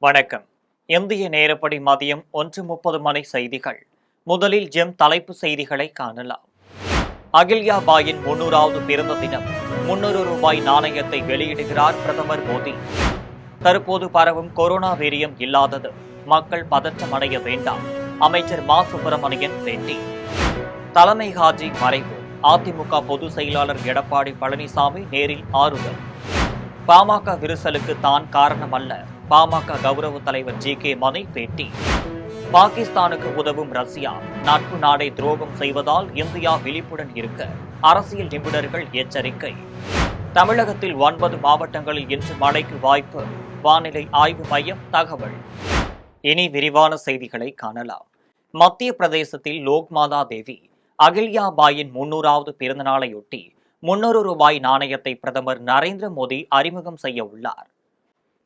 வணக்கம். இந்திய நேரப்படி மதியம் 1:30 மணி செய்திகள். முதலில் தலைப்பு செய்திகளை காணலாம். அகில்யாபாயின் 300வது பிறந்த தினம். 300 ரூபாய் நாணயத்தை வெளியிடுகிறார் பிரதமர் மோடி. தற்போது பரவும் கொரோனா வீரியம் இல்லாதது, மக்கள் பதற்றமடைய வேண்டாம். அமைச்சர் மா. சுப்பிரமணியன் பேட்டி. தலைமை ஹாஜி மறைவு. அதிமுக பொதுச் செயலாளர் எடப்பாடி பழனிசாமி நேரில் ஆறுதல். பாமக விரிசலுக்கு தான் காரணமல்ல, பாமக கௌரவ தலைவர் ஜி.கே. மணி பேட்டி. பாகிஸ்தானுக்கு உதவும் ரஷ்யா, நட்பு நாடை துரோகம் செய்வதால் இந்தியா விழிப்புடன் இருக்க அரசியல் நிபுணர்கள் எச்சரிக்கை. தமிழகத்தில் 9 மாவட்டங்களில் இன்று மழைக்கு வாய்ப்பு, வானிலை ஆய்வு மையம் தகவல். இனி விரிவான செய்திகளை காணலாம். மத்திய பிரதேசத்தில் லோக்மாதா தேவி அகில்யாபாயின் 300வது பிறந்த நாளையொட்டி 300 ரூபாய் நாணயத்தை பிரதமர் நரேந்திர மோடி அறிமுகம் செய்ய உள்ளார்.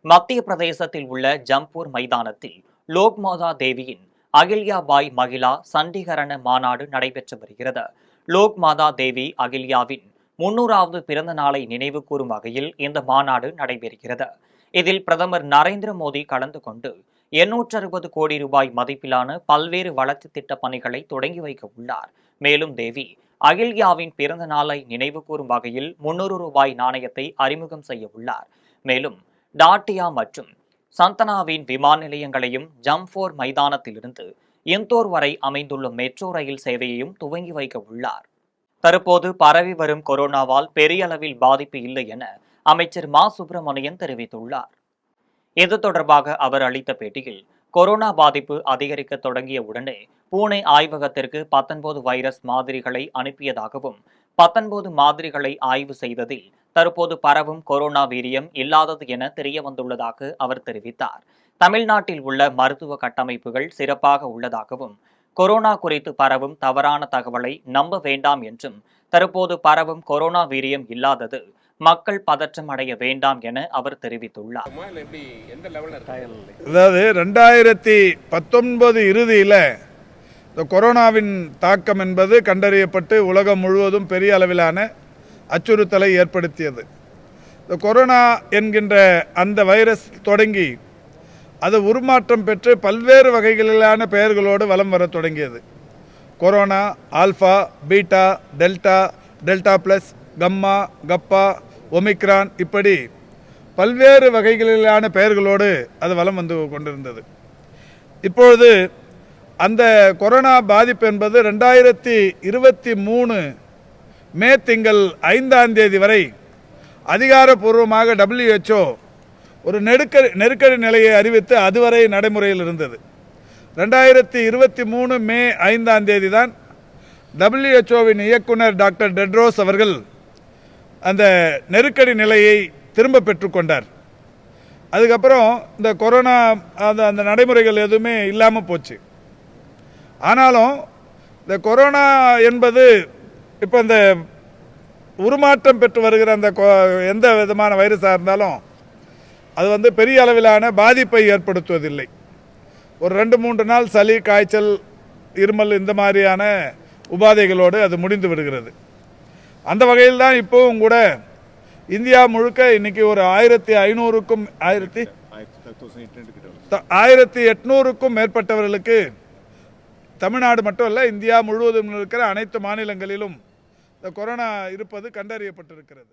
மத்திய பிரதேசத்தில் உள்ள ஜம்பூர் மைதானத்தில் லோக்மாதா தேவியின் அகில்யாபாய் மகிழா சண்டிகரண மாநாடு நடைபெற்று வருகிறது. லோக்மாதா தேவி அகில்யாவின் 300வது பிறந்த நாளை நினைவு கூறும் வகையில் இந்த மாநாடு நடைபெறுகிறது. இதில் பிரதமர் நரேந்திர மோடி கலந்து கொண்டு 860 கோடி ரூபாய் மதிப்பிலான பல்வேறு வளர்ச்சி திட்ட பணிகளை தொடங்கி வைக்க உள்ளார். மேலும் தேவி அகில்யாவின் பிறந்த நாளை நினைவு கூறும் வகையில் 300 ரூபாய் நாணயத்தை அறிமுகம் செய்ய உள்ளார். மேலும் டாட்டியா மற்றும் சந்தனாவின் விமான நிலையங்களையும் ஜம்பூர் மைதானத்திலிருந்து இந்தோர் வரை அமைந்துள்ள மெட்ரோ ரயில் சேவையையும் துவங்கி வைக்க உள்ளார். தற்போது பரவி வரும் கொரோனாவால் பெரிய அளவில் பாதிப்பு இல்லை என அமைச்சர் மா. சுப்பிரமணியன் தெரிவித்துள்ளார். இது தொடர்பாக அவர் அளித்த பேட்டியில், கொரோனா பாதிப்பு அதிகரிக்க தொடங்கிய உடனே பூனே ஆய்வகத்திற்கு 19 வைரஸ் மாதிரிகளை அனுப்பியதாகவும் 19 மாதிரிகளை ஆய்வு செய்ததில் தற்போது பரவும் கொரோனா வீரியம் இல்லாதது என தெரிய வந்துள்ளதாக அவர் தெரிவித்தார். தமிழ்நாட்டில் உள்ள மருத்துவ கட்டமைப்புகள் சிறப்பாக உள்ளதாகவும், கொரோனா குறித்து பரவும் தவறான தகவலை நம்ப வேண்டாம் என்றும், தற்போது பரவும் கொரோனா வீரியம் இல்லாதது, மக்கள் பதற்றம் அடைய வேண்டாம் என அவர் தெரிவித்துள்ளார். அதாவது 2019 இறுதியில் இந்த கொரோனாவின் தாக்கம் என்பது கண்டறியப்பட்டு உலகம் முழுவதும் பெரிய அளவிலான அச்சுறுத்தலை ஏற்படுத்தியது. இந்த கொரோனா என்கின்ற அந்த வைரஸ் தொடங்கி அது உருமாற்றம் பெற்று பல்வேறு வகைகளிலான பெயர்களோடு வலம் வர தொடங்கியது. Corona, alpha, beta, delta, delta plus, gamma, kappa, omicron, இப்படி பல்வேறு வகைகளிலான பெயர்களோடு அது வலம் வந்து கொண்டிருந்தது. இப்பொழுது அந்த கொரோனா பாதிப்பு என்பது 2023 மே திங்கள் 5ஆம் தேதி வரை அதிகாரப்பூர்வமாக WHO ஒரு நெருக்கடி நிலையை அறிவித்து அதுவரை நடைமுறையில் இருந்தது. 2023 மே 5ஆம் தேதி தான் WHOவின் இயக்குனர் டாக்டர் டெட்ரோஸ் அவர்கள் அந்த நெருக்கடி நிலையை திரும்ப பெற்றுக்கொண்டார். அதுக்கப்புறம் இந்த கொரோனா அந்த நடைமுறைகள் எதுவுமே இல்லாமல் போச்சு. ஆனாலும் இந்த கொரோனா என்பது இப்போ இந்த உருமாற்றம் பெற்று வருகிற அந்த எந்த விதமான வைரஸாக இருந்தாலும் அது பெரிய அளவிலான பாதிப்பை ஏற்படுத்துவதில்லை. ஒரு 2-3 நாள் சளி, காய்ச்சல், இருமல் இந்த மாதிரியான உபாதைகளோடு அது முடிந்து விடுகிறது. அந்த வகையில் தான் இப்போவும் கூட இந்தியா முழுக்க இன்னைக்கு ஒரு 1500க்கும் 1800க்கும் மேற்பட்டவர்களுக்கு தமிழ்நாடு மட்டும் அல்ல, இந்தியா முழுவதும் இருக்கிற அனைத்து மாநிலங்களிலும் இந்த கொரோனா இருப்பது கண்டறியப்பட்டிருக்கிறது.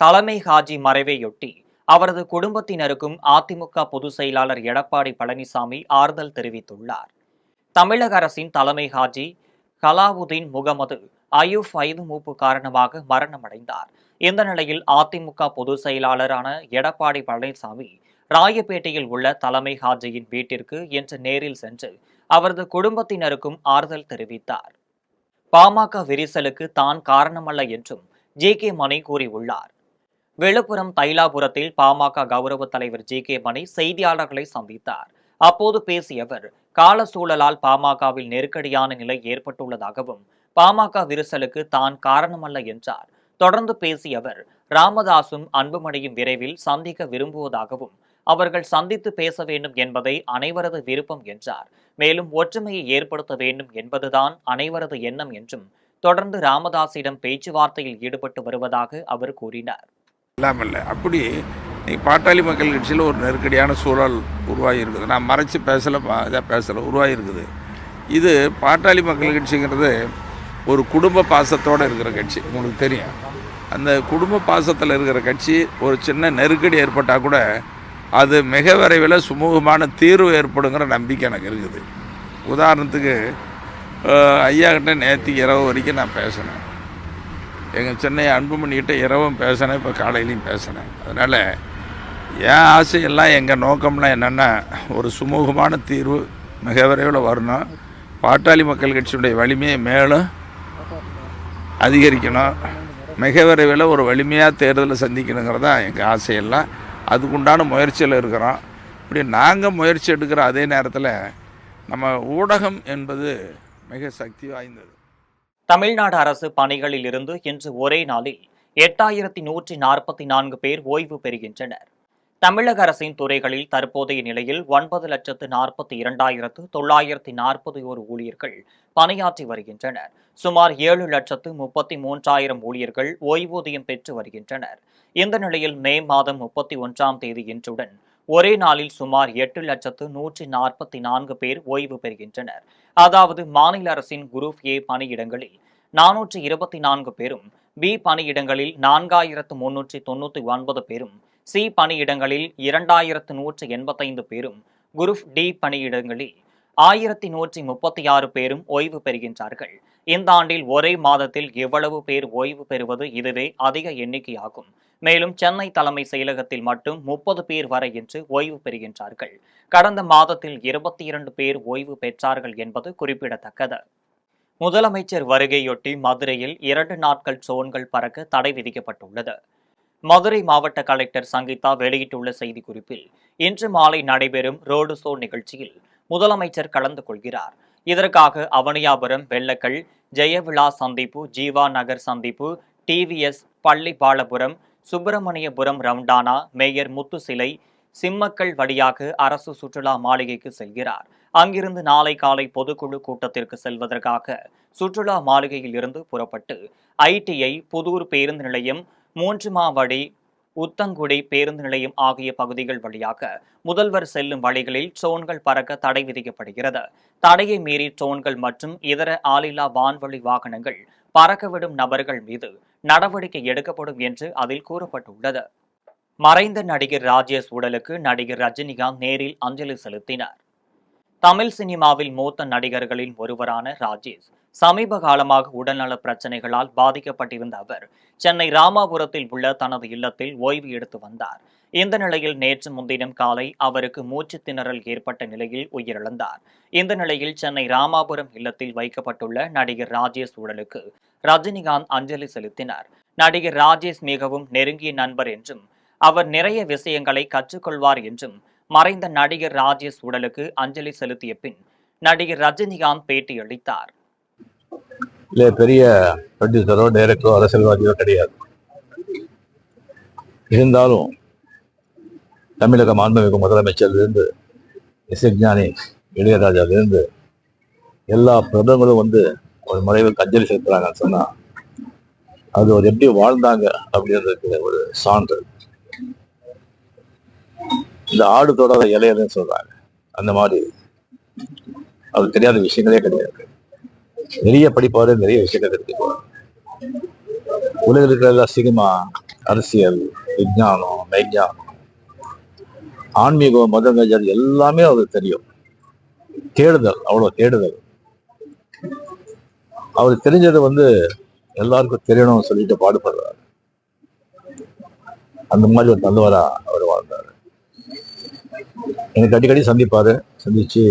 தலைமை ஹாஜி மறைவையொட்டி அவரது குடும்பத்தினருக்கும் அதிமுக பொதுச் செயலாளர் எடப்பாடி பழனிசாமி ஆறுதல் தெரிவித்துள்ளார். தமிழக அரசின் தலைமை ஹாஜி கலாவுதீன் முகமது அயூப் வயது மூப்பு காரணமாக மரணமடைந்தார். இந்த நிலையில் அதிமுக பொதுச் செயலாளரான எடப்பாடி பழனிசாமி ராயப்பேட்டையில் உள்ள தலைமை ஹாஜியின் வீட்டிற்கு இன்று நேரில் சென்று அவரது குடும்பத்தினருக்கும் ஆறுதல் தெரிவித்தார். பாமக விரிசலுக்கு தான் காரணமல்ல என்றும் ஜி.கே. மணி கூறியுள்ளார். விழுப்புரம் தைலாபுரத்தில் பாமக கௌரவ தலைவர் ஜி.கே. மணி செய்தியாளர்களை சந்தித்தார். அப்போது பேசிய அவர், கால சூழலால் பாமகவில் நெருக்கடியான நிலை ஏற்பட்டுள்ளதாகவும், பாமக விரிசலுக்கு தான் காரணமல்ல என்றார். தொடர்ந்து பேசிய அவர், ராமதாசும் அன்புமணியும் விரைவில் சந்திக்க விரும்புவதாகவும், அவர்கள் சந்தித்து பேச வேண்டும் என்பதை அனைவரது விருப்பம் என்றார். மேலும் ஒற்றுமையை ஏற்படுத்த வேண்டும் என்பதுதான் அனைவரது எண்ணம் என்றும் தொடர்ந்து ராமதாசிடம் பேச்சுவார்த்தையில் ஈடுபட்டு வருவதாக அவர் கூறினார். அப்படி இன்னைக்கு பாட்டாளி மக்கள் கட்சியில் ஒரு நெருக்கடியான சூழல் உருவாகி இருக்குது. நான் மறைச்சி பேசலை, இதாக பேசலை, உருவாகி இருக்குது. இது பாட்டாளி மக்கள் கட்சிங்கிறது ஒரு குடும்ப பாசத்தோடு இருக்கிற கட்சி, உங்களுக்கு தெரியும். அந்த குடும்ப பாசத்தில் இருக்கிற கட்சி ஒரு சின்ன நெருக்கடி ஏற்பட்டால் கூட அது மிக விரைவில் சுமூகமான தீர்வு ஏற்படுங்கிற நம்பிக்கை எனக்கு இருக்குது. உதாரணத்துக்கு ஐயா கிட்ட நேற்று இரவு வரைக்கும் நான் பேசினேன். எங்கள் சென்னை அன்புமணிக்கிட்ட இரவும் பேசினேன், இப்போ காலையிலையும் பேசினேன். அதனால் என் ஆசையெல்லாம் எங்கள் நோக்கம்லாம் என்னென்னா ஒரு சுமூகமான தீர்வு மிக விரைவில் வரணும். பாட்டாளி மக்கள் கட்சியுடைய வலிமையை மேலும் அதிகரிக்கணும். மிக விரைவில் ஒரு வலிமையாக தேர்தலை சந்திக்கணுங்கிறது தான் எங்கள் ஆசையெல்லாம். அதுக்குண்டான முயற்சியில் இருக்கிறோம். இப்படி நாங்கள் முயற்சி எடுக்கிற அதே நேரத்தில் நம்ம ஊடகம் என்பது மிக சக்தி வாய்ந்தது. தமிழ்நாடு அரசு பணிகளில் இருந்து இன்று ஒரே நாளில் 8144 பேர் ஓய்வு பெறுகின்றனர். தமிழக அரசின் துறைகளில் தற்போதைய நிலையில் 9,42,941 ஊழியர்கள் பணியாற்றி வருகின்றனர். சுமார் 7,33,000 ஊழியர்கள் ஓய்வூதியம் பெற்று வருகின்றனர். இந்த நிலையில் மே மாதம் 31ஆம் தேதி இன்றுடன் ஒரே நாளில் சுமார் 8,144 பேர் ஓய்வு பெறுகின்றனர். அதாவது மாநில அரசின் குரூப் ஏ பணியிடங்களில் 424 பேரும், பி பணியிடங்களில் 4,399 பேரும், சி பணியிடங்களில் 2,185 பேரும், குரூப் டி பணியிடங்களில் 1,136 பேரும் ஓய்வு பெறுகின்றார்கள். இந்த ஆண்டில் ஒரே மாதத்தில் இவ்வளவு பேர் ஓய்வு பெறுவது இதுவே அதிக எண்ணிக்கையாகும். மேலும் சென்னை தலைமை செயலகத்தில் மட்டும் 30 பேர் வரை இன்று ஓய்வு பெறுகின்றார்கள். கடந்த மாதத்தில் 22 பேர் ஓய்வு பெற்றார்கள் என்பது குறிப்பிடத்தக்கது. முதலமைச்சர் வருகையொட்டி மதுரையில் 2 நாட்கள் ட்ரோன்கள் பறக்க தடை விதிக்கப்பட்டுள்ளது. மதுரை மாவட்ட கலெக்டர் சங்கீதா வெளியிட்டுள்ள செய்திக்குறிப்பில், இன்று மாலை நடைபெறும் ரோடு ஷோ நிகழ்ச்சியில் முதலமைச்சர் கலந்து கொள்கிறார். இதற்காக அவனியாபுரம், வெள்ளக்கல், ஜெயவிழா சந்திப்பு, ஜீவா நகர் சந்திப்பு, டிவிஎஸ், பள்ளிபாலபுரம், சுப்பிரமணியபுரம் ரவுண்டானா, மேயர் முத்து சிலை, சிம்மக்கல் வழியாக அரசு சுற்றுலா மாளிகைக்கு செல்கிறார். அங்கிருந்து நாளை காலை பொதுக்குழு கூட்டத்திற்கு செல்வதற்காக சுற்றுலா மாளிகையில் இருந்து புறப்பட்டு ஐடிஐ, புதூர் பேருந்து நிலையம், 3 மாவடி, உத்தங்குடி பேருந்து நிலையம் ஆகிய பகுதிகள் வழியாக முதல்வர் செல்லும் வழிகளில் ட்ரோன்கள் பறக்க தடை விதிக்கப்படுகிறது. தடையை மீறி ட்ரோன்கள் மற்றும் இதர ஆளில்லா வான்வழி வாகனங்கள் பறக்கவிடும் நபர்கள் மீது நடவடிக்கை எடுக்கப்படும் என்று அதில் கூறப்பட்டுள்ளது. மறைந்த நடிகர் ராஜேஷ் உடலுக்கு நடிகர் ரஜினிகாந்த் நேரில் அஞ்சலி செலுத்தினார். தமிழ் சினிமாவில் மூத்த நடிகர்களில் ஒருவரான ராஜேஷ் சமீப காலமாக உடல்நல பிரச்சனைகளால் பாதிக்கப்பட்டிருந்த அவர் சென்னை ராமாபுரத்தில் உள்ள தனது இல்லத்தில் ஓய்வு எடுத்து வந்தார். இந்த நிலையில் நேற்று முன்தினம் காலை அவருக்கு மூச்சு திணறல் ஏற்பட்ட நிலையில் உயிரிழந்தார். இந்த நிலையில் சென்னை ராமாபுரம் இல்லத்தில் வைக்கப்பட்டுள்ள நடிகர் ராஜேஷ் உடலுக்கு ரஜினிகாந்த் அஞ்சலி செலுத்தினார். நடிகர் ராஜேஷ் மிகவும் நெருங்கிய நண்பர் என்றும் அவர் நிறைய விஷயங்களை கற்றுக்கொள்வார் என்றும் மறைந்த நடிகர் ராஜேஷ் உடலுக்கு அஞ்சலி செலுத்திய பின் நடிகர் ரஜினிகாந்த் பேட்டியளித்தார். இல்லை, பெரிய ப்ரொடியூசரோ டைரக்டரோ அரசியல்வாதியோ கிடையாது. இருந்தாலும் தமிழக மாண்புமிகு முதலமைச்சர்லேருந்து இசைஞானி இளையராஜாவிலிருந்து எல்லா பிரபலங்களும் ஒரு மறைவுக்கு அஞ்சலி செலுத்துறாங்கன்னு சொன்னா அது ஒரு எப்படி வாழ்ந்தாங்க அப்படின்றதுக்கு ஒரு சான்று. இந்த ஆடு தொடாத இலையன்னு சொல்றாங்க, அந்த மாதிரி அவருக்கு தெரியாத விஷயங்களே கிடையாது. நிறைய படிப்பாரு, நிறைய விஷயங்கள் தெரிஞ்சுக்குவார். உலகில் இருக்கிற சினிமா, அரசியல், விஞ்ஞானம், மெய்ஞானம், ஆன்மீகம், மதங்கள் எல்லாமே அவருக்கு தெரியும். தேடுதல், அவ்வளவு தேடுதல். அவருக்கு தெரிஞ்சது எல்லாருக்கும் தெரியணும்னு சொல்லிட்டு பாடுபடுறாரு. அந்த மாதிரி ஒரு நல்லவரா அவர் வாழ்ந்தாரு. எனக்கு அடிக்கடி சந்திச்சு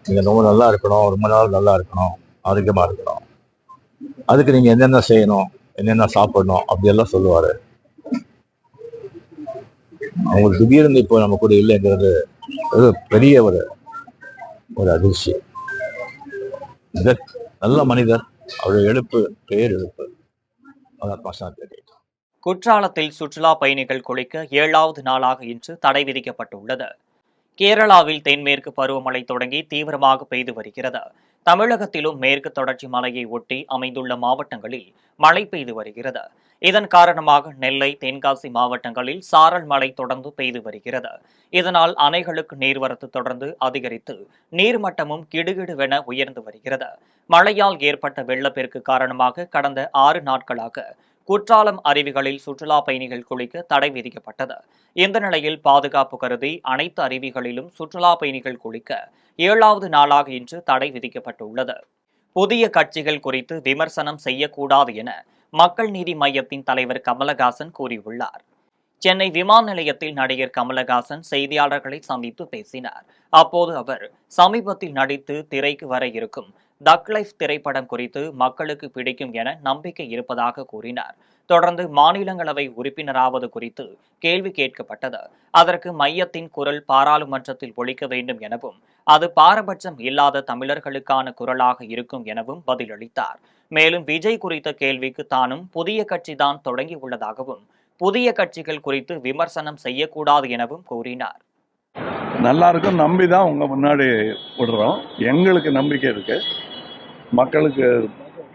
நீங்க ரொம்ப நல்லா இருக்கணும், ரொம்ப நாள் நல்லா இருக்கணும், ஆரோக்கியமா இருக்கணும், அதுக்கு நீங்க என்னென்ன செய்யணும், என்னென்ன சாப்பிடணும் அப்படியெல்லாம் சொல்லுவாரு. அவங்களுக்கு திடீர்னு இப்போ நம்ம கூட இல்லைங்கிறது ஒரு பெரிய ஒரு அதிர்ச்சி. நல்ல மனிதர், அவருடைய எழுப்பு பேரெழுப்பு. குற்றாலத்தில் சுற்றுலா பயணிகள் குளிக்க 7வது நாளாக இன்று தடை விதிக்கப்பட்டுள்ளது. கேரளாவில் தென்மேற்கு பருவமழை தொடங்கி தீவிரமாக பெய்து வருகிறது. தமிழகத்திலும் மேற்கு தொடர்ச்சி மலையை ஒட்டி அமைந்துள்ள மாவட்டங்களில் மழை பெய்து வருகிறது. இதன் காரணமாக நெல்லை, தென்காசி மாவட்டங்களில் சாரல் மழை தொடர்ந்து பெய்து வருகிறது. இதனால் அணைகளுக்கு நீர்வரத்து தொடர்ந்து அதிகரித்து நீர்மட்டமும் கிடுகிடுவென உயர்ந்து வருகிறது. மழையால் ஏற்பட்ட வெள்ளப்பெருக்கு காரணமாக கடந்த 6 நாட்களாக குற்றாலம் அருவிகளில் சுற்றுலா பயணிகள் குளிக்க தடை விதிக்கப்பட்டது. இந்த நிலையில் பாதுகாப்பு கருதி அனைத்து அருவிகளிலும் சுற்றுலா பயணிகள் குளிக்க 7வது நாளாக இன்று தடை விதிக்கப்பட்டுள்ளது. புதிய கட்சிகள் குறித்து விமர்சனம் செய்யக்கூடாது என மக்கள் நீதி மய்யத்தின் தலைவர் கமலஹாசன் கூறியுள்ளார். சென்னை விமான நிலையத்தில் நடிகர் கமலஹாசன் செய்தியாளர்களை சந்தித்து பேசினார். அப்போது அவர் சமீபத்தில் நடித்து திரைக்கு வர இருக்கும் தக் லைஃப் திரைப்படம் குறித்து மக்களுக்கு பிடிக்கும் என நம்பிக்கை இருப்பதாக கூறினார். தொடர்ந்து மாநிலங்களவை உறுப்பினராவது குறித்து கேள்வி கேட்கப்பட்டது. அதற்கு மையத்தின் குரல் பாராளுமன்றத்தில் ஒலிக்க வேண்டும் எனவும் அது பாரபட்சம் இல்லாத தமிழர்களுக்கான குரலாக இருக்கும் எனவும் பதிலளித்தார். மேலும் விஜய் குறித்த கேள்விக்கு தானும் புதிய கட்சிதான் தொடங்கியுள்ளதாகவும் புதிய கட்சிகள் குறித்து விமர்சனம் செய்யக்கூடாது எனவும் கூறினார். நல்லா இருக்கும், நம்பி தான் உங்க முன்னாடி விடுறோம். எங்களுக்கு நம்பிக்கை இருக்கு, மக்களுக்கு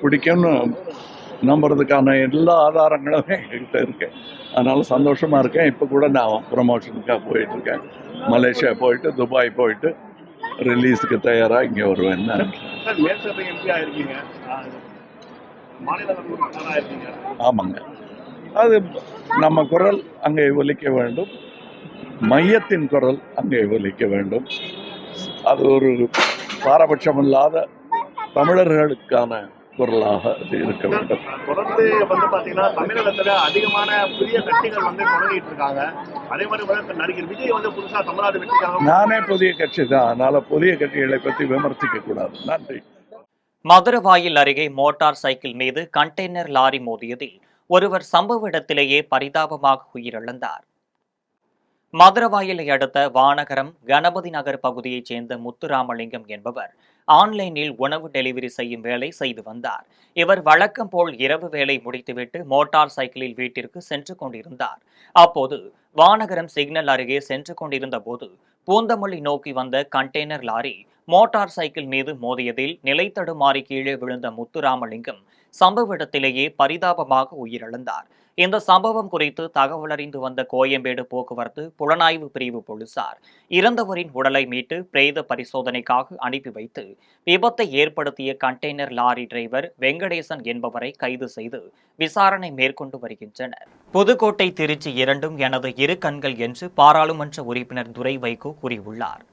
பிடிக்கும்னு நம்புறதுக்கான எல்லா ஆதாரங்களும் எங்ககிட்ட இருக்கு. அதனால சந்தோஷமா இருக்கேன். இப்போ கூட நான் ப்ரமோஷனுக்காக போயிட்டு இருக்கேன். மலேசியா போயிட்டு துபாய் போயிட்டு ரிலீஸுக்கு தயாராக இங்கே வருவேன். ஆமாங்க, அது நம்ம குரல் அங்கே ஒலிக்க வேண்டும், மையத்தின் குரல் அங்கே ஒலிக்க வேண்டும். அது ஒரு பாரபட்சமில்லாத தமிழர்களுக்கான குரலாக அது இருக்க வேண்டும். தொடர்ந்து பாத்தீங்கன்னா தமிழகத்துல அதிகமான புதிய கட்சிகள் தொடங்கிட்டு இருக்காங்க. அதே மாதிரி நடிகர் விஜய் புதுசா தமிழ்நாடு வெற்றிக்காக நானே புதிய கட்சி தான், அதனால புதிய கட்சிகளை பற்றி விமர்சிக்க கூடாது. நன்றி. மதுரவாயில் அருகே மோட்டார் சைக்கிள் மீது கண்டெய்னர் லாரி மோதியதில் ஒருவர் சம்பவ இடத்திலேயே பரிதாபமாக உயிரிழந்தார். மதுரவாயிலை அடுத்த வானகரம் கணபதி நகர் பகுதியைச் சேர்ந்த முத்துராமலிங்கம் என்பவர் ஆன்லைனில் உணவு டெலிவரி செய்யும் வேலை செய்து வந்தார். இவர் வழக்கம் போல் இரவு வேலை முடித்துவிட்டு மோட்டார் சைக்கிளில் வீட்டிற்கு சென்று கொண்டிருந்தார். அப்போது வானகரம் சிக்னல் அருகே சென்று கொண்டிருந்த போது பூந்தமல்லி நோக்கி வந்த கண்டெய்னர் லாரி மோட்டார் சைக்கிள் மீது மோதியதில் நிலை தடுமாறி கீழே விழுந்த முத்துராமலிங்கம் சம்பவ இடத்திலேயே பரிதாபமாக உயிரிழந்தார். இந்த சம்பவம் குறித்து தகவல் அறிந்து வந்த கோயம்பேடு போக்குவரத்து புலனாய்வு பிரிவு போலீசார் இறந்தவரின் உடலை மீட்டு பிரேத பரிசோதனைக்காக அனுப்பி வைத்து விபத்தை ஏற்படுத்திய கண்டெய்னர் லாரி டிரைவர் வெங்கடேசன் என்பவரை கைது செய்து விசாரணை மேற்கொண்டு வருகின்றனர். புதுக்கோட்டை, திருச்சி இரண்டும் எனது இரு கண்கள் என்று பாராளுமன்ற உறுப்பினர் துரை வைகோ கூறியுள்ளார்.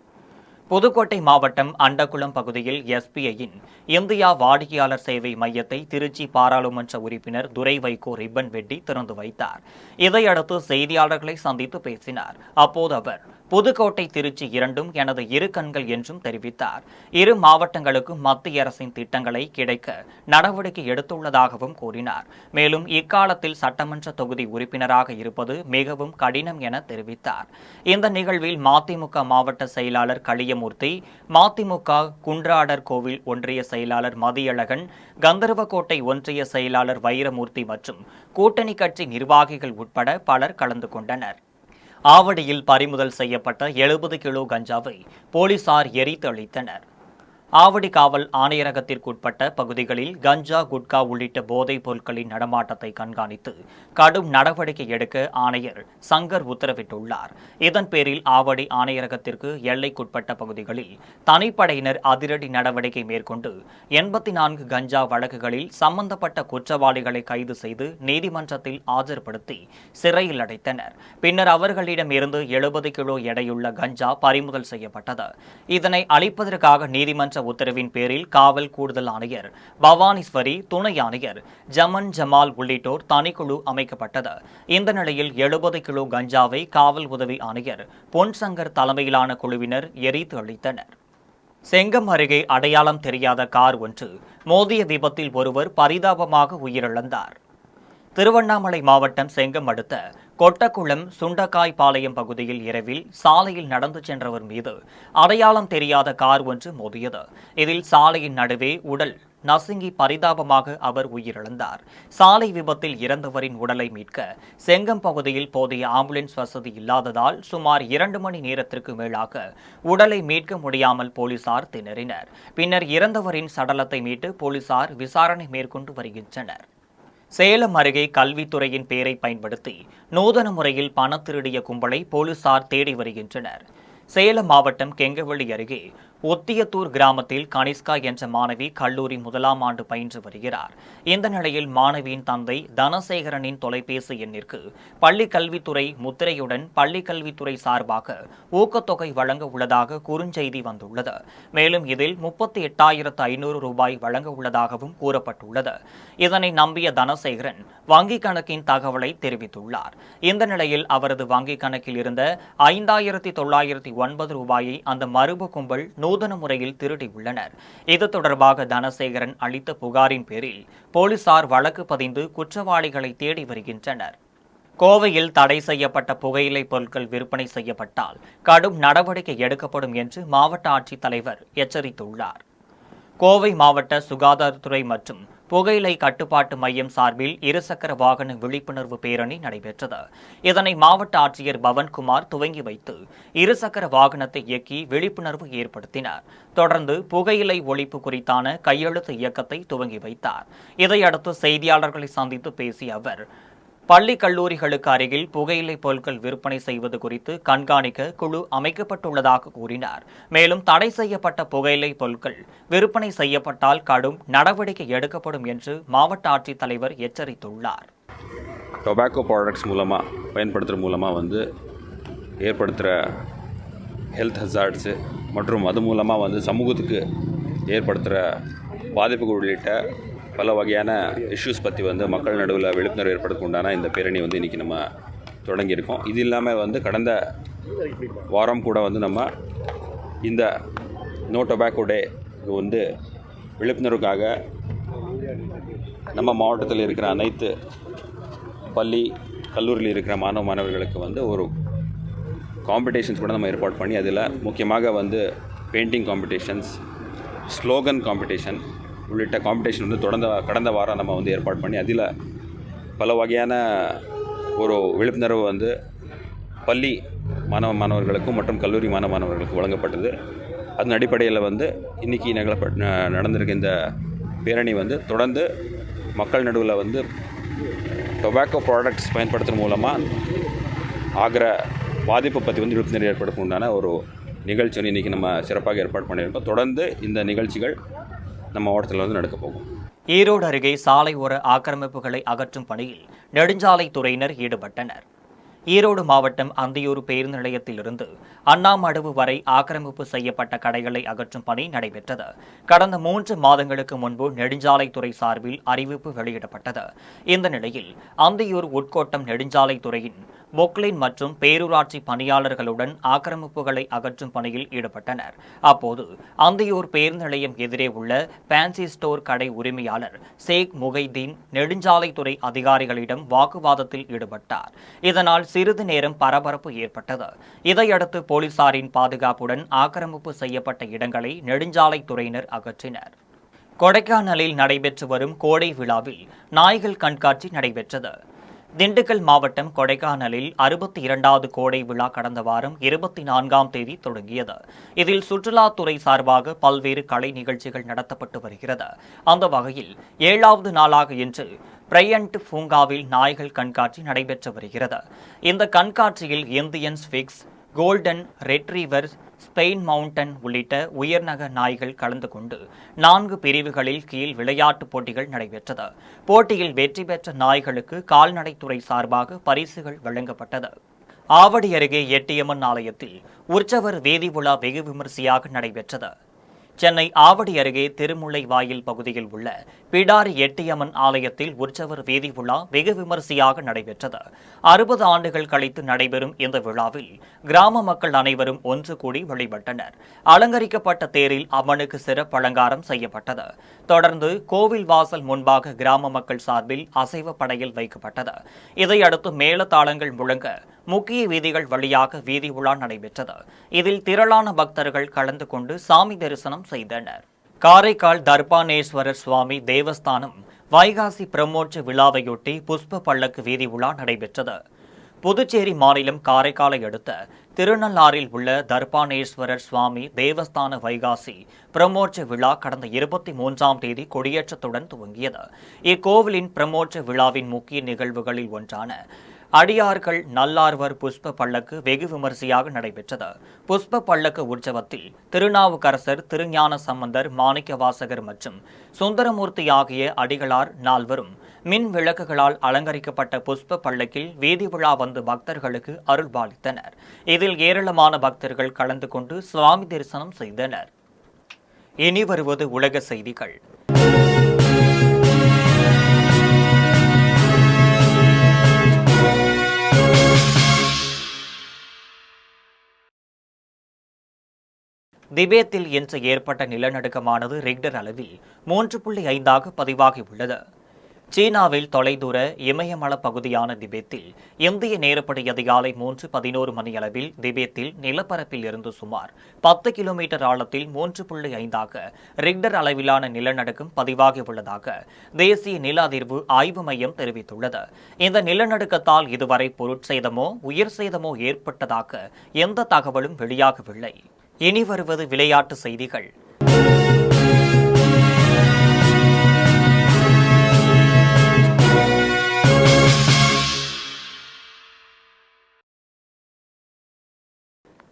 புதுக்கோட்டை மாவட்டம் அண்டகுளம் பகுதியில் எஸ்பிஐயின் இந்தியா வாடிக்கையாளர் சேவை மையத்தை திருச்சி பாராளுமன்ற உறுப்பினர் துரை வைகோ ரிப்பன் வெட்டி திறந்து வைத்தார். இதையடுத்து செய்தியாளர்களை சந்தித்து பேசினார். அப்போது அவர் புதுக்கோட்டை, திருச்சி இரண்டும் எனது இரு கண்கள் என்றும் தெரிவித்தார். இரு மாவட்டங்களுக்கும் மத்திய அரசின் திட்டங்களை கிடைக்க நடவடிக்கை எடுத்துள்ளதாகவும் கூறினார். மேலும் இக்காலத்தில் சட்டமன்ற தொகுதி உறுப்பினராக இருப்பது மிகவும் கடினம் என தெரிவித்தார். இந்த நிகழ்வில் மதிமுக மாவட்ட செயலாளர் களியமூர்த்தி, மதிமுக குன்றாடர் கோவில் ஒன்றிய செயலாளர் மதியழகன், கந்தர்வக்கோட்டை ஒன்றிய செயலாளர் வைரமூர்த்தி மற்றும் கூட்டணி கட்சி நிர்வாகிகள் உட்பட பலர் கலந்து கொண்டனர். ஆவடியில் பறிமுதல் செய்யப்பட்ட 70 கிலோ கஞ்சாவை போலீசார் எரித்து அழித்தனர். ஆவடி காவல் ஆணையரகத்திற்குட்பட்ட பகுதிகளில் கஞ்சா, குட்கா உள்ளிட்ட போதைப் பொருட்களின் நடமாட்டத்தை கண்காணித்து கடும் நடவடிக்கை எடுக்க ஆணையர் சங்கர் உத்தரவிட்டுள்ளார். இதன் பேரில் ஆவடி ஆணையரகத்திற்கு எல்லைக்குட்பட்ட பகுதிகளில் தனிப்படையினர் அதிரடி நடவடிக்கை மேற்கொண்டு 84 கஞ்சா வழக்குகளில் சம்பந்தப்பட்ட குற்றவாளிகளை கைது செய்து நீதிமன்றத்தில் ஆஜர்படுத்தி சிறையில் அடைத்தனர். பின்னர் அவர்களிடம் இருந்து 70 கிலோ எடையுள்ள கஞ்சா பறிமுதல் செய்யப்பட்டது. இதனை அளிப்பதற்காக நீதிமன்ற உத்தரவின் பேரில் காவல் கூடுதல் ஆணையர் பவானீஸ்வரி, துணை ஆணையர் ஜமன் ஜமால் உள்ளிட்டோர் தனிக்குழு அமைக்கப்பட்டது. இந்த நிலையில் 70 கிலோ கஞ்சாவை காவல் உதவி ஆணையர் பொன்சங்கர் தலைமையிலான குழுவினர் எரித்து அழித்தனர். செங்கம் அருகே அடையாளம் தெரியாத கார் ஒன்று மோதிய விபத்தில் ஒருவர் பரிதாபமாக உயிரிழந்தார். திருவண்ணாமலை மாவட்டம் செங்கம் அடுத்த கொட்டக்குளம் சுண்டக்காய் பாளையம் பகுதியில் இரவில் சாலையில் நடந்து சென்றவர் மீது அடையாளம் தெரியாத கார் ஒன்று மோதியது. இதில் சாலையின் நடுவே உடல் நசுங்கி பரிதாபமாக அவர் உயிரிழந்தார். சாலை விபத்தில் இறந்தவரின் உடலை மீட்க செங்கம் பகுதியில் போதிய ஆம்புலன்ஸ் வசதி இல்லாததால் சுமார் 2 மணி நேரத்திற்கு மேலாக உடலை மீட்க முடியாமல் போலீசார் திணறினர். பின்னர் இறந்தவரின் சடலத்தை மீட்டு போலீசார் விசாரணை மேற்கொண்டு வருகின்றனர். சேலம் அருகே கல்வித்துறையின் பெயரை பயன்படுத்தி நூதன முறையில் பணம் திருடிய கும்பலை போலீசார் தேடி வருகின்றனர். சேலம் மாவட்டம் கெங்கவள்ளி அருகே ஒத்தியத்தூர் கிராமத்தில் கனிஷ்கா என்ற மாணவி கல்லூரி 1ஆம் ஆண்டு பயின்று வருகிறார். இந்த நிலையில் மாணவியின் தந்தை தனசேகரனின் தொலைபேசி எண்ணிற்கு பள்ளிக் கல்வித்துறை முத்திரையுடன் பள்ளிக் கல்வித்துறை சார்பாக ஊக்கத்தொகை வழங்க உள்ளதாக குறுஞ்செய்தி வந்துள்ளது. மேலும் இதில் 38,500 ரூபாய் வழங்க உள்ளதாகவும் கூறப்பட்டுள்ளது. இதனை நம்பிய தனசேகரன் வங்கிக் கணக்கின் தகவலை தெரிவித்துள்ளார். இந்த நிலையில் அவரது வங்கிக் கணக்கில் இருந்த 5,909 ரூபாயை அந்த மர்ம கும்பல் நூதன முறையில் திருடியுள்ளனர். இது தொடர்பாக தனசேகரன் அளித்த புகாரின் பேரில் போலீசார் வழக்கு பதிந்து குற்றவாளிகளை தேடி வருகின்றனர். கோவையில் தடை செய்யப்பட்ட புகையிலை பொருட்கள் விற்பனை செய்யப்பட்டால் கடும் நடவடிக்கை எடுக்கப்படும் என்று மாவட்ட ஆட்சித்தலைவர் எச்சரித்துள்ளார். கோவை மாவட்ட சுகாதாரத்துறை மற்றும் புகையிலை கட்டுப்பாட்டு மையம் சார்பில் இருசக்கர வாகன விழிப்புணர்வு பேரணி நடைபெற்றது. இதனை மாவட்ட ஆட்சியர் பவன்குமார் துவங்கி வைத்து இருசக்கர வாகனத்தை இயக்கி விழிப்புணர்வு ஏற்படுத்தினார். தொடர்ந்து புகையிலை ஒழிப்பு குறித்தான கையெழுத்து இயக்கத்தை துவங்கி வைத்தார். இதையடுத்து செய்தியாளர்களை சந்தித்து பேசிய அவர், பள்ளி கல்லூரிகளுக்கு அருகில் புகையிலை பொருட்கள் விற்பனை செய்வது குறித்து கண்காணிக்க குழு அமைக்கப்பட்டுள்ளதாக கூறினார். மேலும் தடை செய்யப்பட்ட புகையிலை பொருட்கள் விற்பனை செய்யப்பட்டால் கடும் நடவடிக்கை எடுக்கப்படும் என்று மாவட்ட ஆட்சித்தலைவர் எச்சரித்துள்ளார். டொபாக்கோ ப்ராடக்ட்ஸ் மூலமாக பயன்படுத்துகிற மூலமாக ஏற்படுத்துகிற ஹெல்த் ஹசார்ட்ஸு மற்றும் அது மூலமாக சமூகத்துக்கு ஏற்படுத்துகிற பாதிப்புகள் உள்ளிட்ட பல வகையான இஷ்யூஸ் பற்றி மக்கள் நடுவில் விழிப்புணர்வு ஏற்படுத்த உண்டான இந்த பேரணி இன்றைக்கி நம்ம தொடங்கியிருக்கோம். இது இல்லாமல் கடந்த வாரம் கூட நம்ம இந்த நோ டொபாக்கோ டே விழிப்புணர்வுக்காக நம்ம மாவட்டத்தில் இருக்கிற அனைத்து பள்ளி கல்லூரியில் இருக்கிற மாணவர்களுக்கு ஒரு காம்படிஷன்ஸ் கூட நம்ம ஏற்பாடு பண்ணி அதில் முக்கியமாக பெயிண்டிங் காம்படிஷன்ஸ், ஸ்லோகன் காம்படிஷன் உள்ளிட்ட காம்படிஷன் கடந்த வாரம் நம்ம ஏற்பாடு பண்ணி அதில் பல வகையான ஒரு விழிப்புணர்வு பள்ளி மாணவர்களுக்கும் மற்றும் கல்லூரி மாணவர்களுக்கும் வழங்கப்பட்டது. அதன் அடிப்படையில் இன்றைக்கி நடந்திருக்க இந்த பேரணி தொடர்ந்து மக்கள் நடுவில் டொபாக்கோ ப்ராடக்ட்ஸ் பயன்படுத்துகிற மூலமாக ஆகிற பாதிப்பை பற்றி விழிப்புணர்வு ஏற்படுத்த உண்டான ஒரு நிகழ்ச்சி இன்றைக்கி நம்ம சிறப்பாக ஏற்பாடு பண்ணியிருக்கோம். தொடர்ந்து இந்த நிகழ்ச்சிகள் நம்ம மாவட்டத்தில் நடக்க போகும். ஈரோடு அருகே சாலை ஓர ஆக்கிரமிப்புகளை அகற்றும் பணியில் நெடுஞ்சாலைத்துறையினர் ஈடுபட்டனர். ஈரோடு மாவட்டம் அந்தியூர் பேருந்து நிலையத்திலிருந்து அண்ணாமடுவு வரை ஆக்கிரமிப்பு செய்யப்பட்ட கடைகளை அகற்றும் பணி நடைபெற்றது. கடந்த 3 மாதங்களுக்கு முன்பு நெடுஞ்சாலைத்துறை சார்பில் அறிவிப்பு வெளியிடப்பட்டது. இந்த நிலையில் அந்தியூர் உட்கோட்டம் நெடுஞ்சாலைத்துறையின் பொக்லின் மற்றும் பேரூராட்சி பணியாளர்களுடன் ஆக்கிரமிப்புகளை அகற்றும் பணியில் ஈடுபட்டனர். அப்போது அந்தியூர் பேருந்து நிலையம் எதிரே உள்ள பேன்சி ஸ்டோர் கடை உரிமையாளர் ஷேக் முகைதீன் நெடுஞ்சாலைத்துறை அதிகாரிகளிடம் வாக்குவாதத்தில் ஈடுபட்டார். இதனால் சிறிது நேரம் பரபரப்பு ஏற்பட்டது. இதையடுத்து போலீசாரின் பாதுகாப்புடன் ஆக்கிரமிப்பு செய்யப்பட்ட இடங்களை நெடுஞ்சாலைத்துறையினர் அகற்றினர். கொடைக்கானலில் நடைபெற்று வரும் கோடை விழாவில் நாய்கள் கண்காட்சி நடைபெற்றது. திண்டுக்கல் மாவட்டம் கொடைக்கானலில் 62வது கோடை விழா கடந்த வாரம் 24ஆம் தேதி தொடங்கியது. இதில் சுற்றுலாத்துறை சார்பாக பல்வேறு கலை நிகழ்ச்சிகள் நடத்தப்பட்டு வருகிறது. அந்த வகையில் 7வது நாளாக இன்று பிரையண்ட் பூங்காவில் நாய்கள் கண்காட்சி நடைபெற்று வருகிறது. இந்த கண்காட்சியில் Indian speaks, golden retriever, Spain mountain உள்ளிட்ட உயர்நக நாய்கள் கலந்து கொண்டு 4 பிரிவுகளில் கீழ் விளையாட்டுப் போட்டிகள் நடைபெற்றது. போட்டியில் வெற்றி பெற்ற நாய்களுக்கு கால்நடைத்துறை சார்பாக பரிசுகள் வழங்கப்பட்டது. ஆவடி அருகே எட்டியம்மன் ஆலயத்தில் உற்சவர் வீதி உலா வெகு விமரிசையாக நடைபெற்றது. சென்னை ஆவடி அருகே திருமுல்லை வாயில் பகுதியில் உள்ள பிடாரி எட்டியம்மன் ஆலயத்தில் உற்சவர் வீதி விழா வெகு விமரிசையாக நடைபெற்றது. 60 ஆண்டுகள் கழித்து நடைபெறும் இந்த விழாவில் கிராம மக்கள் அனைவரும் ஒன்று கூடி வழிபட்டனர். அலங்கரிக்கப்பட்ட தேரில் அம்மனுக்கு சிறப்பு அலங்காரம் செய்யப்பட்டது. தொடர்ந்து கோவில் வாசல் முன்பாக கிராம மக்கள் சார்பில் அசைவ படையல் வைக்கப்பட்டது. இதையடுத்து மேளதாளங்கள் முழங்க முக்கிய வீதிகள் வழியாக வீதி உலா நடைபெற்றது. இதில் திரளான பக்தர்கள் கலந்து கொண்டு சாமி தரிசனம் செய்தனர். காரைக்கால் தர்பானேஸ்வரர் சுவாமி தேவஸ்தானம் வைகாசி பிரம்மோற்ச விழாவையொட்டி புஷ்ப பல்லக்கு வீதி உலா நடைபெற்றது. புதுச்சேரி மாநிலம் காரைக்காலை அடுத்த திருநள்ளாறில் உள்ள தர்பானேஸ்வரர் சுவாமி தேவஸ்தான வைகாசி பிரம்மோற்ச விழா கடந்த 23ஆம் தேதி கொடியேற்றத்துடன் துவங்கியது. இக்கோவிலின் பிரம்மோற்ச விழாவின் முக்கிய நிகழ்வுகளில் ஒன்றான அடியார்கள் நல்லார்வர் புஷ்ப பல்லக்கு வெகு விமரிசையாக நடைபெற்றது. புஷ்ப பல்லக்கு உற்சவத்தில் திருநாவுக்கரசர், திருஞான சம்பந்தர், மாணிக்கவாசகர் மற்றும் சுந்தரமூர்த்தி ஆகிய அடிகளார் நால்வரும் மின் விளக்குகளால் அலங்கரிக்கப்பட்ட புஷ்ப பல்லக்கில் வீதி விழா வந்து பக்தர்களுக்கு அருள்பாலித்தனர். இதில் ஏராளமான பக்தர்கள் கலந்து கொண்டு சுவாமி தரிசனம் செய்தனர். இனி வருவது உலக செய்திகள். திபெத்தில் இன்று ஏற்பட்ட நிலநடுக்கமானது ரிக்டர் அளவில் 3.5 பதிவாகியுள்ளது. சீனாவில் தொலைதூர இமயமல பகுதியான திபெத்தில் இந்திய நேரப்படி அதிகாலை 3:11 மணியளவில் திபெத்தில் நிலப்பரப்பில் இருந்து சுமார் 10 கிலோமீட்டர் ஆழத்தில் 3.5 ரிக்டர் அளவிலான நிலநடுக்கம் பதிவாகியுள்ளதாக தேசிய நில அதிர்வு ஆய்வு மையம் தெரிவித்துள்ளது. இந்த நிலநடுக்கத்தால் இதுவரை பொருட்சேதமோ உயிர் சேதமோ ஏற்பட்டதாக எந்த தகவலும் வெளியாகவில்லை. இனி வருவது விளையாட்டு செய்திகள்.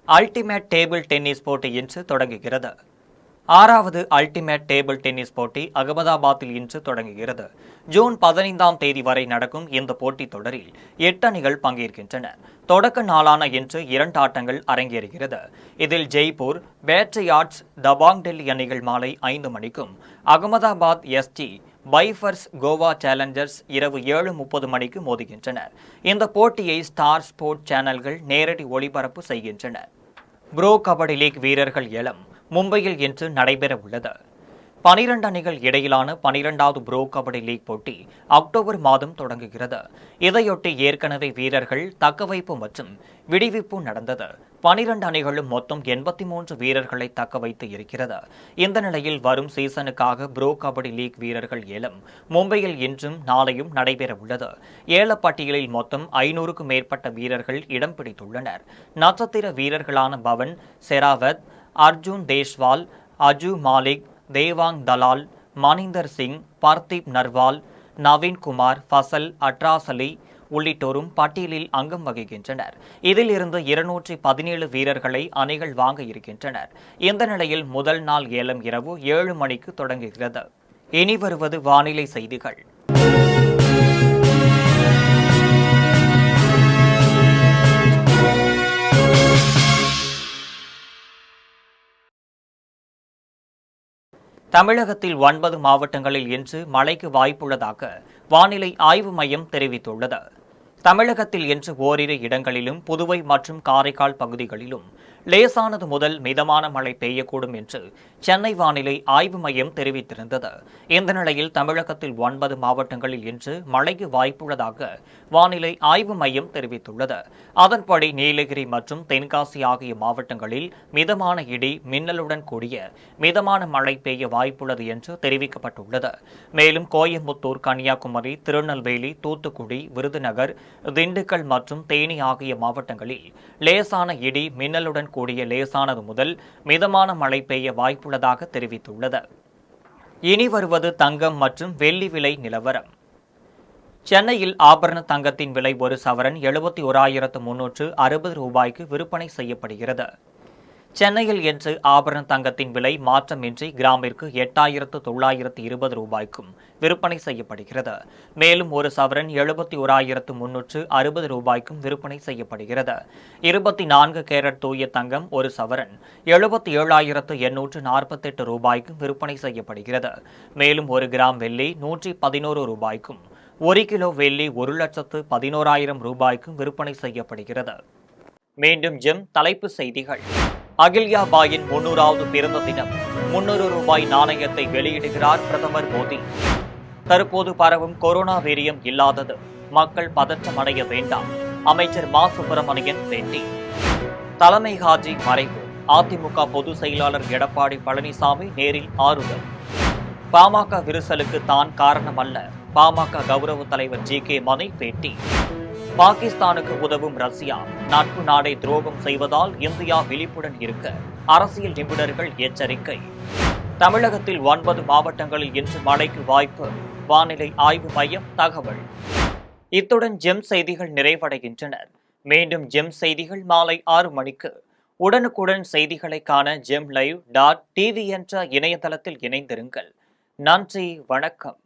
அல்டிமேட் டேபிள் டென்னிஸ் போட்டி இன்று தொடங்குகிறது. 6வது அல்டிமேட் டேபிள் டென்னிஸ் போட்டி அகமதாபாத்தில் இன்று தொடங்குகிறது. ஜூன் 15ஆம் தேதி வரை நடக்கும் இந்த போட்டித் தொடரில் 8 அணிகள் பங்கேற்கின்றன. தொடக்க நாளான இன்று 2 ஆட்டங்கள் அரங்கேறுகிறது. இதில் ஜெய்ப்பூர் பேட்ரியாட்ஸ், தபாங் டெல்லி அணிகள் மாலை 5 மணிக்கும், அகமதாபாத் எஸ்டி பைஃபர்ஸ் கோவா சேலஞ்சர்ஸ் இரவு 7:30 மணிக்கு மோதுகின்றனர். இந்த போட்டியை ஸ்டார் ஸ்போர்ட் சேனல்கள் நேரடி ஒளிபரப்பு செய்கின்றன. ப்ரோ கபடி லீக் வீரர்கள் ஏலம் மும்பையில் இன்று நடைபெற உள்ளது. 12 அணிகள் இடையிலான 12வது ப்ரோ கபடி லீக் போட்டி அக்டோபர் மாதம் தொடங்குகிறது. இதையொட்டி ஏற்கனவே வீரர்கள் தக்கவைப்பு மற்றும் விடுவிப்பு நடந்தது. 12 அணிகளும் மொத்தம் 83 வீரர்களை தக்க வைத்து இருக்கிறது. இந்த நிலையில் வரும் சீசனுக்காக ப்ரோ கபடி லீக் வீரர்கள் ஏலம் மும்பையில் இன்றும் நாளையும் நடைபெற உள்ளது. ஏலப்பட்டியலில் மொத்தம் 500க்கும் மேற்பட்ட வீரர்கள் இடம் பிடித்துள்ளனர். நட்சத்திர வீரர்களான பவன் செராவத், அர்ஜுன் தேஷ்வால், அஜு மாலிக், தேவாங் தலால், மணிந்தர் சிங், பர்தீப் நர்வால், நவீன் குமார், ஃபசல் அட்ராசலி உள்ளிட்டோரும் பட்டியலில் அங்கம் வகிக்கின்றனர். இதில் இருந்து 217 வீரர்களை அணிகள் வாங்க இருக்கின்றனர். இந்த நிலையில் முதல் நாள் ஏலம் இரவு 7 மணிக்கு தொடங்குகிறது. இனி வருவது வானிலை செய்திகள். தமிழகத்தில் 9 மாவட்டங்களில் இன்று மழைக்கு வாய்ப்புள்ளதாக வானிலை ஆய்வு மையம் தெரிவித்துள்ளது. தமிழகத்தில் இன்று ஓரிரு இடங்களிலும் புதுவை மற்றும் காரைக்கால் பகுதிகளிலும் லேசானது முதல் மிதமான மழை பெய்யக்கூடும் என்று சென்னை வானிலை ஆய்வு மையம் தெரிவித்திருந்தது. இந்த நிலையில் தமிழகத்தில் 9 மாவட்டங்களில் இன்று மழைக்கு வாய்ப்புள்ளதாக வானிலை ஆய்வு மையம் தெரிவித்துள்ளது. அதன்படி நீலகிரி மற்றும் தென்காசி ஆகிய மாவட்டங்களில் மிதமான இடி மின்னலுடன் கூடிய மிதமான மழை பெய்ய வாய்ப்புள்ளது என்று தெரிவிக்கப்பட்டுள்ளது. மேலும் கோயம்புத்தூர், கன்னியாகுமரி, திருநெல்வேலி, தூத்துக்குடி, விருதுநகர், திண்டுக்கல் மற்றும் தேனி ஆகிய மாவட்டங்களில் லேசான இடி மின்னலுடன் கூடிய லேசானது முதல் மிதமான மழை பெய்ய வாய்ப்புள்ளதாக தெரிவித்துள்ளது. இனி வருவது தங்கம் மற்றும் வெள்ளி விலை நிலவரம். சென்னையில் ஆபரண தங்கத்தின் விலை ஒரு சவரன் 71,360 ரூபாய்க்கு விற்பனை செய்யப்படுகிறது. சென்னையில் இன்று ஆபரண தங்கத்தின் விலை மாற்றமின்றி கிராமிற்கு 8,920 ரூபாய்க்கும் விற்பனை செய்யப்படுகிறது. மேலும் ஒரு சவரன் 71,360 ரூபாய்க்கும் விற்பனை செய்யப்படுகிறது. 24 கேரட் தூய தங்கம் ஒரு சவரன் 77,848 ரூபாய்க்கும் விற்பனை செய்யப்படுகிறது. மேலும் 1 கிராம் வெள்ளி 111 ரூபாய்க்கும், 1 கிலோ வெள்ளி 1,11,000 ரூபாய்க்கும் விற்பனை செய்யப்படுகிறது. மீண்டும் ஜெம் தலைப்பு செய்திகள். அகில்யா பாயின் 300வது பிறந்த தினம் 300 ரூபாய் நாணயத்தை வெளியிடுகிறார் பிரதமர் மோடி. தற்போது பரவும் கொரோனா வீரியம் இல்லாதது, மக்கள் பதற்றமடைய வேண்டாம். அமைச்சர் மா சுப்பிரமணியன் பேட்டி. தலைமை ஹாஜி மறைவு, அதிமுக பொதுச் செயலாளர் எடப்பாடி பழனிசாமி நேரில் ஆறுதல். பாமக விரிசலுக்கு தான் காரணம் அல்ல, பாமக கௌரவ தலைவர் ஜி.கே. மணி பேட்டி. பாகிஸ்தானுக்கு உதவும் ரஷ்யா நட்பு நாடை துரோகம் செய்வதால் இந்தியா விழிப்புடன் இருக்க அரசியல் நிபுணர்கள் எச்சரிக்கை. தமிழகத்தில் 9 மாவட்டங்களில் இன்று மழைக்கு வாய்ப்பு, வானிலை ஆய்வு மையம் தகவல். இத்துடன் ஜெம் செய்திகள் நிறைவடைகின்றன. மீண்டும் ஜெம் செய்திகள் மாலை 6 மணிக்கு. உடனுக்குடன் செய்திகளை காண GemLive.tv என்ற இணையதளத்தில் இணைந்திருங்கள். நன்றி, வணக்கம்.